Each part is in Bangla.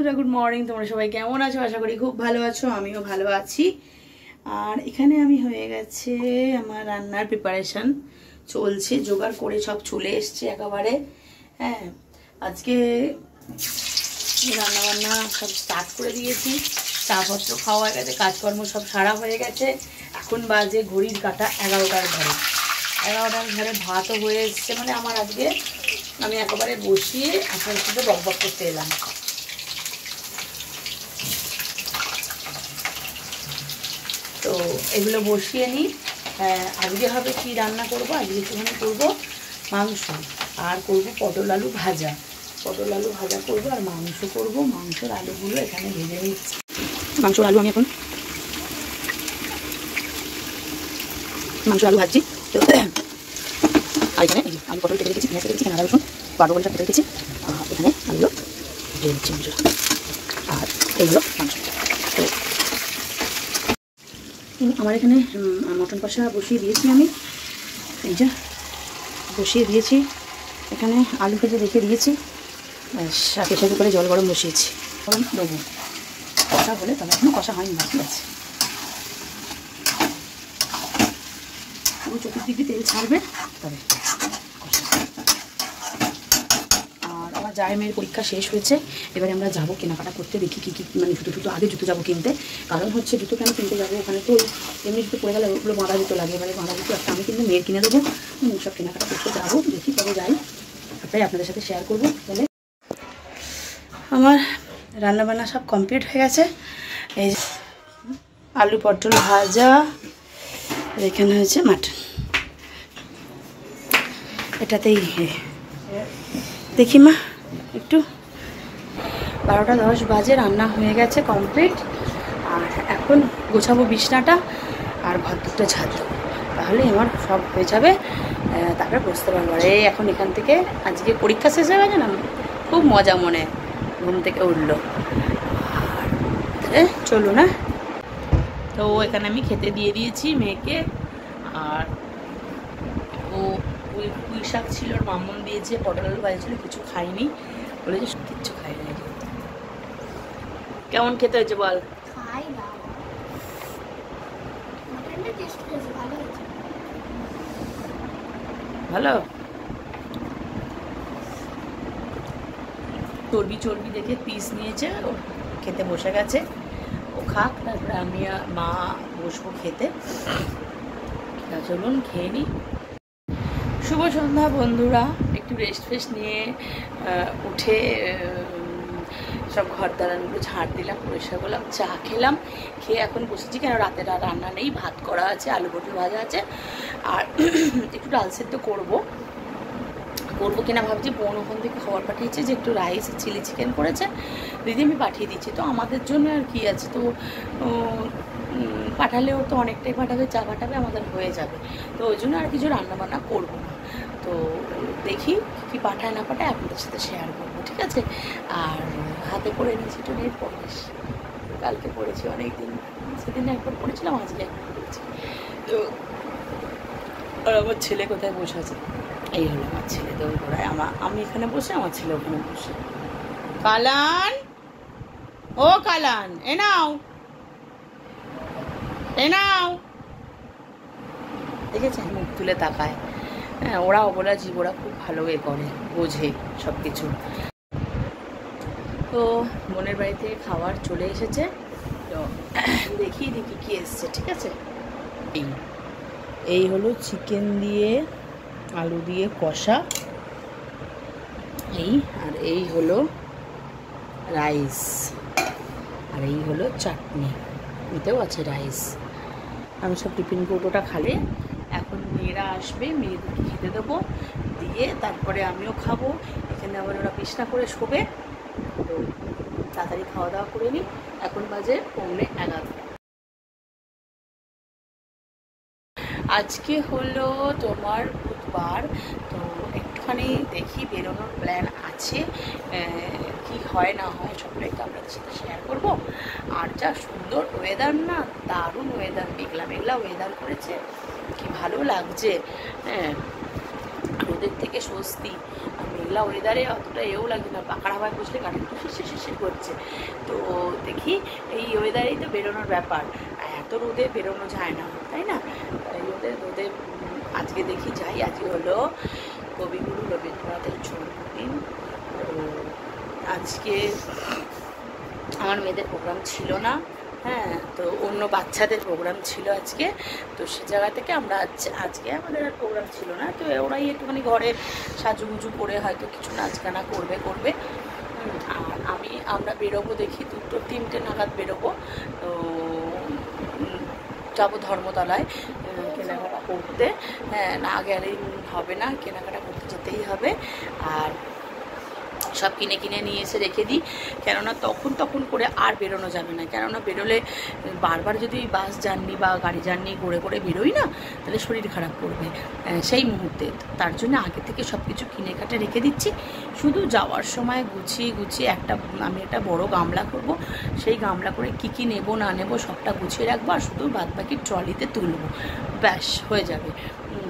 বন্ধুরা, গুড মর্নিং। তোমরা সবাই কেমন আছো? আশা করি খুব ভালো আছো, আমিও ভালো আছি। আর এখানে আমি হয়ে গেছে আমার রান্নার প্রিপারেশন চলছে, জোগাড় করে সব চলে এসছে একেবারে। হ্যাঁ, আজকে রান্না বান্না সব স্টার্ট করে দিয়েছি, চাপত্র খাওয়া হয়ে গেছে, কাজকর্ম সব সারা হয়ে গেছে। এখন বাজে ঘড়ির কাঁটা 11টার ঘরে, 11টার ঘরে ভাতও হয়ে এসছে। মানে আমার আজকে আমি একেবারে বসিয়ে আপনার সাথে বকবক করতে এলাম। তো এগুলো বসিয়ে নিই। আজকে হবে কি রান্না করব, আজকে একটুখানি করবো মাংস, আর করব পটল আলু ভাজা। পটল আলু ভাজা করবো আর মাংস করব। মাংসের আলুগুলো এখানে ভেজে নিচ্ছি। মাংসর আলু আমি এখন আলু ভাজছি। তো আর এখানে আমি পটল কেটে রেখেছি, পেঁয়াজ কেটে রেখেছি, এখানে আদা রসুন বারো বলে কেটে রেখেছি। এখানে আলুগুলো ভেজে নিচ্ছি মাংস, আর এইগুলো মাংস। তো আমার এখানে মটন কষা বসিয়ে দিয়েছি, আমি এই যে বসিয়ে দিয়েছি। এখানে আলু ভেজে রেখে দিয়েছি, সাথে সাথে করে জল গরম বসিয়েছি। গরম দেবো, কষা হলে তবে এখনো কষা হয়নি, বাকি আছে। পুরো চতুর্দিক দিয়ে তেল ছাড়বে তবে। আর আমার জায়ের মেয়ের পরীক্ষা শেষ হয়েছে, এবারে আমরা যাবো কেনাকাটা করতে। দেখি কী কী, মানে জুতো আগে জুতো যাবো কিনতে। কারণ হচ্ছে জুতো কেন কিনতে যাবো, ওখানে তো এমনি জুতো পড়ে গেলে ওগুলো বাঁধা জুতো লাগে, এবারে বাঁধা জুতো একটা আমি কিন্তু মেয়ের কিনে দেবো। সব কেনাকাটা করতে যাবো, দেখি কবে যাই, তাই আপনাদের সাথে শেয়ার করবো। তাহলে আমার রান্নাবান্না সব কমপ্লিট হয়ে গেছে। এই আলু পটল ভাজা, আর এখানে হয়েছে মাটন। এটাতেই দেখি মা একটু 12টা 10 বাজে, রান্না হয়ে গেছে কমপ্লিট। আর এখন গোছাবো বিছনাটা আর ঘর দুটো ঝাড় দেবো, তাহলে আমার সব হয়ে যাবে। তারপরে বসতে পারবো। আর এই এখন এখান থেকে আজকে পরীক্ষা শেষ হয়ে গেছে না, খুব মজা মনে ঘুম থেকে উঠলো। আর চলুন না। তো এখানে আমি খেতে দিয়ে দিয়েছি মেয়েকে। আর ও পুঁই শাক ছিল, ওর মামন দিয়েছে, পটল আলু ভাজা ছিল, কিছু খাইনি, বলেছে কিচ্ছু খাইনি। কেমন খেতে হয়েছে বল? ভালো। চর্বি দেখে পিস নিয়েছে, ও খেতে বসে গেছে। ও খাক, তারপরে আমি মা বসবো খেতে। চলুন খেয়ে নিই। শুভ সন্ধ্যা বন্ধুরা। একটু রেস্ট নিয়ে উঠে সব ঘর দালানগুলো ঝাড় দিলাম, পরিষ্কার করলাম, চা খেলাম। খেয়ে এখন বসেছি, কেন রাতে রান্না নেই, ভাত করা আছে, আলু পটল ভাজা আছে, আর একটু ডাল সেদ্ধ করবো কিনা ভাবছি। বোন ওখান থেকে খবর পাঠিয়েছে যে একটু রাইস চিলি চিকেন করেছে, দিদি আমি পাঠিয়ে দিচ্ছি। তো আমাদের জন্য আর কি আছে, তো পাঠালেও তো অনেকটাই পাঠাবে, চা পাঠাবে, আমাদের হয়ে যাবে। তো ওই জন্য আর কিছু রান্নাবান্না করবো না। তো দেখি কি পাঠায় না পাঠায় আপনাদের সাথে শেয়ার করবো, ঠিক আছে। আর হাতে করে নিয়েছি একটু নেট পলিশ, কালকে পড়েছি অনেক দিন, সেদিন একবার পড়েছিলাম, আজকে একবার পড়েছি। তো আর আমার ছেলে কোথায় বসে আছে, এই হলো আমার ছেলে দৌড় ঘোড়ায়। আমি এখানে বসে, আমার ছেলে ওখানে বসে। কালান, ও কালান, এ নাও দেখেছেন, মুখ তুলে তাকায়। হ্যাঁ, ওরা অবলা জীব, ওরা খুব ভালো করে বোঝে সব কিছু। তো বোনের বাড়িতে খাবার চলে এসেছে, তো দেখি কি এসছে, ঠিক আছে। এই হলো চিকেন দিয়ে আলু দিয়ে কষা, আর এই হলো রাইস, আর এই হলো চাটনি, এতেও আছে রাইস। আমি সব টিফিন কৌটোটা খালে এখন মেয়েরা আসবে, মেয়েদেরকে খেতে দেবো, দিয়ে তারপরে আমিও খাবো। এখানে আবার ওরা বিছনা করে শোবে, তো তাড়াতাড়ি খাওয়া দাওয়া করে নিই। এখন বাজে 11:45। আজকে হলো তোমার বুধবার, তো একটুখানি দেখি বেরোনোর প্ল্যান আছে, কি হয় না হয় সবটাই তো আপনাদের সাথে শেয়ার করবো। আর যা সুন্দর ওয়েদার না, দারুণ ওয়েদার, মেঘলা ওয়েদার করেছে, কি ভালো লাগছে। হ্যাঁ, রোদের থেকে স্বস্তি। আর মেঘলা ওয়েদারে অতটা এও লাগে না, পাখার হাওয়ায় বসলে গাড়ি একটু শিরশির করছে। তো দেখি এই ওয়েদারেই তো বেরোনোর ব্যাপার, এত রোদে বেরোনো যায় না, তাই না? এই রোদে আজকে দেখি যাই। আজকে হলো কবিগুরু রবীন্দ্রনাথের জন্মদিন। তো আজকে আমার মেয়েদের প্রোগ্রাম ছিল না, হ্যাঁ, তো অন্য বাচ্চাদের প্রোগ্রাম ছিল আজকে। তো সে জায়গা থেকে আমরা আজকে আমাদের আর প্রোগ্রাম ছিল না, তো ওরাই একটুখানি ঘরে সাজুগুজু করে হয়তো কিছু নাচ গানা করবে। আর আমরা বেরোবো দেখি 2-3টে নাগাদ বেরোবো। তো যাবো ধর্মতলায় কেনাকাটা করতে। হ্যাঁ, না গেলেই হবে না, কেনাকাটা করতে যেতেই হবে। আর সব কিনে নিয়ে এসে রেখে দিই, কেননা তখন করে আর বেরোনো যাবে না। কেননা বেরোলে বারবার যদি বাস জার্নি বা গাড়ি জার্নি করে বেরোই না, তাহলে শরীর খারাপ করবে সেই মুহূর্তে। তার জন্য আগে থেকে সব কিছু কিনে কাটে রেখে দিচ্ছি। শুধু যাওয়ার সময় গুছিয়ে আমি একটা বড় গামলা করব, সেই গামলা করে কী নেব না নেব সবটা গুছিয়ে রাখবো, আর শুধু বাদবাকি ট্রলিতে তুলবো, ব্যাস হয়ে যাবে।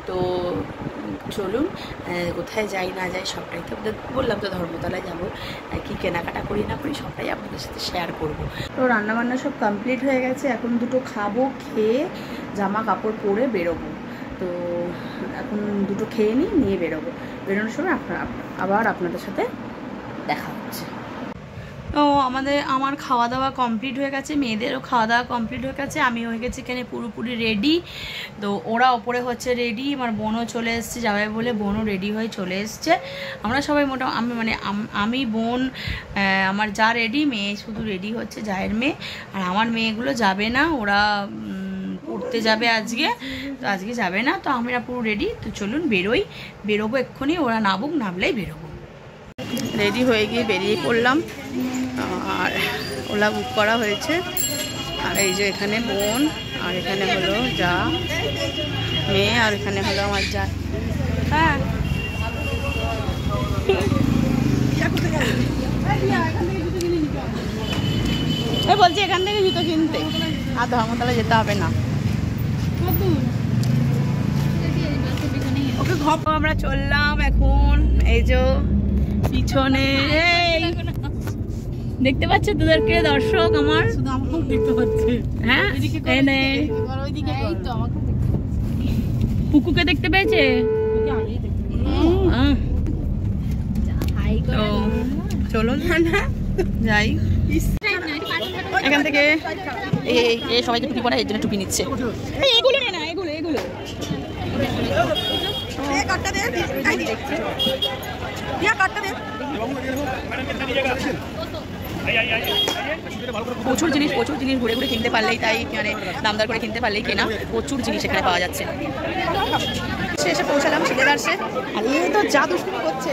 তো চলুন কোথায় যাই না যাই সবটাই তো বললাম, তো ধর্মতলায় যাবো, কি কেনাকাটা করি না করি সবটাই আপনাদের সাথে শেয়ার করব। তো রান্নাবান্না সব কমপ্লিট হয়ে গেছে, এখন দুটো খাবো, খেয়ে জামা কাপড় পরে বেরোবো। তো এখন দুটো খেয়ে নিয়ে বেরোনোর সময় আবার আপনাদের সাথে দেখা হচ্ছে। তো আমার খাওয়া দাওয়া কমপ্লিট হয়ে গেছে, মেয়েদেরও খাওয়া দাওয়া কমপ্লিট হয়ে গেছে, আমি হয়ে গেছি এখানে পুরোপুরি রেডি। তো ওরা ওপরে হচ্ছে রেডি, আমার বোনও চলে এসছে যাবে বলে, বোনও রেডি হয়ে চলে এসছে। আমরা সবাই আমি বোন আমার যা রেডি, মেয়ে শুধু রেডি হচ্ছে, জায়ের মেয়ে। আর আমার মেয়েগুলো যাবে না, ওরা পড়তে যাবে আজকে, তো আজকে যাবে না। তো আমরা পুরো রেডি। তো চলুন বেরোবো এক্ষুনি, ওরা নামলেই বেরোবো। রেডি হয়ে গিয়ে বেরিয়ে পড়লাম, আর ওলা বুক করা হয়েছে। আর এই যে এখানে বোন, আর এখানে হলো যা মেয়ে, আর এখানে হলো আমার যা। হ্যাঁ, বলছি এখান থেকে জুতো কিনতে, আর ধর্মতলা যেতে হবে না। ওকে আমরা চললাম এখন, এই যে পিছনে দেখতে পাচ্ছে তোদেরকে দর্শক আমার, শুধু আমাকেও দেখতে পাচ্ছে। হ্যাঁ, পুকুকে দেখতে পেয়েছে, চলুন যাই এখান থেকে। এই সবাই যে টুপি পরে, এর জন্য টুপি নিচ্ছে। এগুলো না, এগুলো প্রচুর জিনিস ঘুরে কিনতে পারলেই, তাই মানে দামদার করে কিনতে পারলেই কেনা, প্রচুর জিনিস এখানে পাওয়া যাচ্ছে। এসে পৌঁছালাম সিলেদার্সে। আর এই তো যা দুষ্টুমি করছে,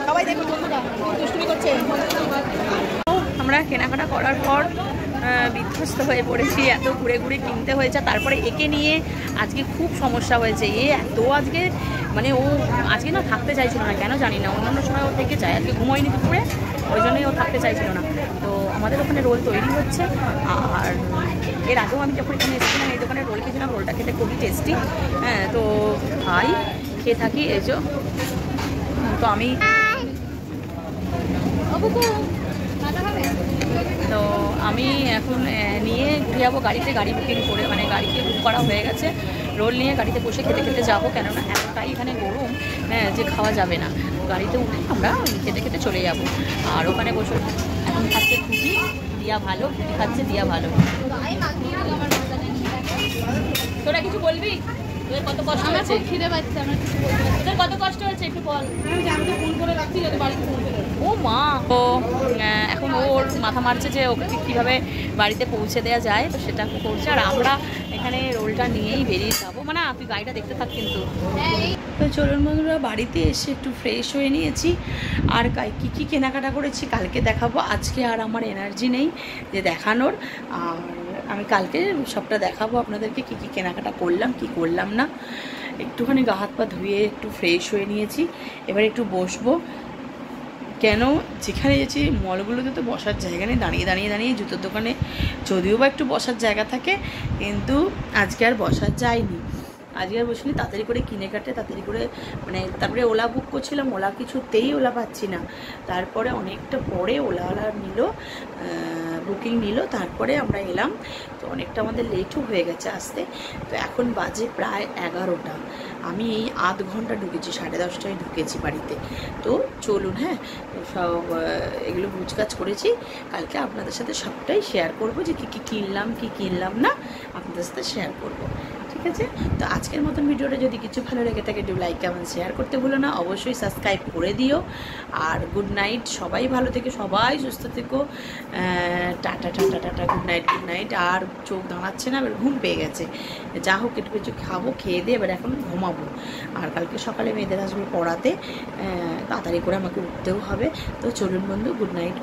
সবাই দেখুন দুষ্টুমি করছে। আমরা কেনাকাটা করার পর বিধ্বস্ত হয়ে পড়েছি, এত ঘুরে কিনতে হয়েছে। তারপরে একে নিয়ে আজকে খুব সমস্যা হয়েছে। এত আজকে মানে ও আজকে না থাকতে চাইছিল না, কেন জানি না। অন্যান্য সময় ও থেকে যায়, আজকে ঘুমোয়নি দুপুরে, ওই জন্যই ও থাকতে চাইছিল না। তো আমাদের ওখানে রোল তৈরি হচ্ছে। আর এর আগেও আমি যখন এখানে এসেছিলাম, এই দোকানে রোল খেয়েছিলাম, রোলটা খেতে খুবই টেস্টি। হ্যাঁ, তো খেয়ে থাকি এই যে। তো আমি এখন নিয়ে ঘুরে যাবো গাড়িতে, গাড়ি বুকিং করে, মানে গাড়িতে বুক করা হয়ে গেছে। রোল নিয়ে গাড়িতে বসে খেতে যাবো, কেননা এতটাই এখানে গরম যে খাওয়া যাবে না। গাড়িতে উঠে আমরা খেতে চলে যাব। আর ওখানে বসে এখন খাচ্ছে খুঁটি, দিয়া ভালো, খুঁটি খাচ্ছে দিয়া ভালো। তোরা কিছু বলবি? তোদের কত কষ্ট হচ্ছে? খিদে পাচ্ছে, আমার কিছু বলতে পারছি। তোদের কত কষ্ট হচ্ছে একটু বল। আমি তো ফোন করে রাখছি, যাতে বাড়িতে ফোন করে। ও মা, তো এখন ওর মাথা মারছে যে ওকে কীভাবে বাড়িতে পৌঁছে দেওয়া যায়, তো সেটা করছে। আর আমরা এখানে রোলটা নিয়েই বেরিয়ে যাবো। মানে তুই গাড়িটা দেখতে থাক কিন্তু। তো চলুন বন্ধুরা, বাড়িতে এসে একটু ফ্রেশ হয়ে নিয়েছি। আর কী কেনাকাটা করেছি কালকে দেখাবো, আজকে আর আমার এনার্জি নেই যে দেখানোর। আর আমি কালকে সবটা দেখাবো আপনাদেরকে, কী কেনাকাটা করলাম, কি করলাম না। একটুখানি গা হাত পা ধুয়ে একটু ফ্রেশ হয়ে নিয়েছি, এবার একটু বসবো। কেন যেখানে গেছি মলগুলোতে তো বসার জায়গা নেই, দাঁড়িয়ে জুতোর দোকানে যদিও বা একটু বসার জায়গা থাকে, কিন্তু আজকে আর বসার যায়নি। আজকে আর বসিনি, তাড়াতাড়ি করে কিনে কাটে তাড়াতাড়ি করে মানে তারপরে ওলা বুক করছিলাম, ওলা কিছুতেই ওলা পাচ্ছি না। তারপরে অনেকটা পরে ওলাওয়ালা নিল, বুকিং নিল, তারপরে আমরা এলাম। তো অনেকটা আমাদের লেটও হয়ে গেছে আসতে। তো এখন বাজে প্রায় 11টা। আমি এই আধ ঘন্টা ঢুকেছি, 10:30টায় ঢুকেছি বাড়িতে। তো চলুন, হ্যাঁ সব এগুলো গুছকাজ করেছি, কালকে আপনাদের সাথে সবটাই শেয়ার করব, যে কী কী কিনলাম কী কিনলাম না আপনাদের সাথে শেয়ার করব, ঠিক আছে? তো আজকের মতন ভিডিওটা যদি কিছু ভালো লেগে থাকে একটু লাইক কমেন্ট শেয়ার করতে ভুলো না, অবশ্যই সাবস্ক্রাইব করে দিও। আর গুড নাইট, সবাই ভালো থেকো, সবাই সুস্থ থেকো, tata tata tata, good night. আর চোখ দাঁড়াচ্ছে না, এবার ঘুম পেয়ে গেছে, যা হোক একটু কিছু খাবো, খেয়ে দিয়ে এবার এখন ঘুমাবো। আর কালকে সকালে মেয়েদের আসবে পড়াতে, তাড়াতাড়ি করে আমাকে উঠতেও হবে। তো চলুন বন্ধু, গুড নাইট।